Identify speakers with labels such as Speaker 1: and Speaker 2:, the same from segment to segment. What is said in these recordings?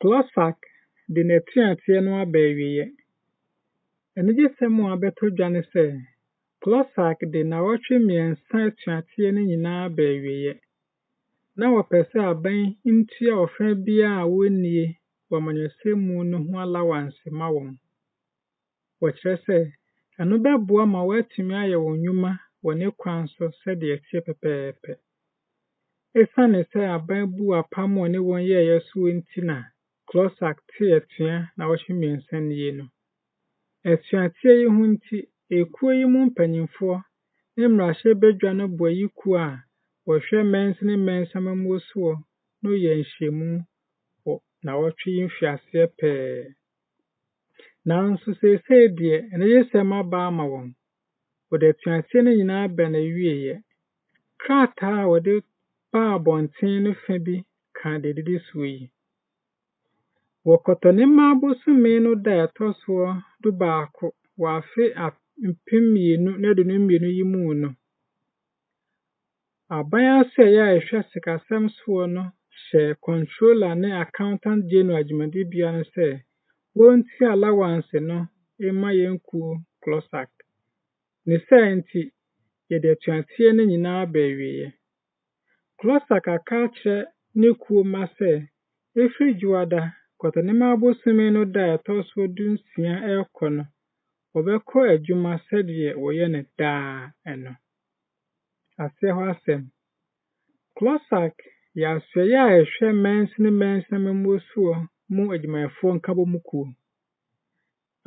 Speaker 1: Klogsag de n'atuateɛ no aba Awieeɛ. Anigyesɛm a abɛto dwa ne sɛ, Klogsag de nnaawɔtwe mmiɛnsa atuateɛ no nyinaa aba Awieeɛ. Na wɔpɛ sɛ aban ntua ɔfa biara a wɔnnie wɔ amanyɔsɛm mu no ho allowance ma wɔn. Wɔkyerɛ sɛ, ɛno bɛboa ma wɔatumi ayɛ wɔn nnwuma wɔ ne kwan so sɛdeɛ ɛteɛ pɛpɛɛpɛ. Esiane sɛ aban bu apam a ɔne wɔn yɛeɛ so nti na Klogsag tee atua nnaawɔtwe mmiɛnsa nie no. Atuateɛ yi ho nti, ekuo yi mu mpanyinfoɔ ne mmarahyɛbadwa no bɔ ayikuo a wɔhwɛ mmansin ne mmansammuo soɔ na ɔyɛ nhyiamu wɔ nnaawɔtwe yi mfiaseɛ pɛɛ. Nanso seesei deɛ anigyesɛm aba ama wɔn. Wɔde atuateɛ no nyinaa aba n'awieeɛ. Krataa a wɔde baa abɔnten no fa bi ka deɛ ɛdidi soɔ yi. Wɔkɔtɔnema abosome no da a ɛtɔ so dubaako wɔ afe mpem 2022 yi mu no, aban ase a ɛyɛ a ɛhwɛ sikasɛm soɔ no hyɛ controller ne accountant general dwumadibea no sɛ wɔntua allowance no ma yɛn kuo Klogsag. Ne saa nti, yɛde atuateɛ no nyinaa aba Awieeɛ. Klogsag aka akyerɛ ne kuo mma sɛ, ɛfiri dwoada kɔtɔnema abosome no da a ɛtɔ so 16 ɛrekɔ no, wɔbɛkɔ adwuma sɛdeɛ wɔyɛ no daa ɛno. Aseɛ hɔ asɛm. Klogsag yɛ asoɛyɛ a ɛhwɛ mmansin ne mmansammuo soɔ mu adwumayɛfoɔ nkabom kuo.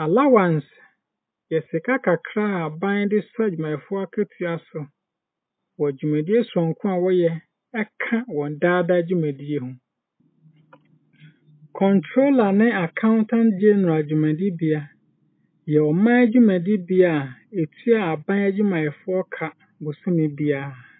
Speaker 1: Allowance yɛ sika kakra a aban de sɔ adwumayɛfoɔ akatua so wɔ dwumadie sononko a wɔyɛ ɛka wɔn daadaa dwumadie ho. Controller ne accountant general dwumadibea yɛ ɔman dwumadibea a ɛtua aban adwumayɛfoɔ ka bosome biara.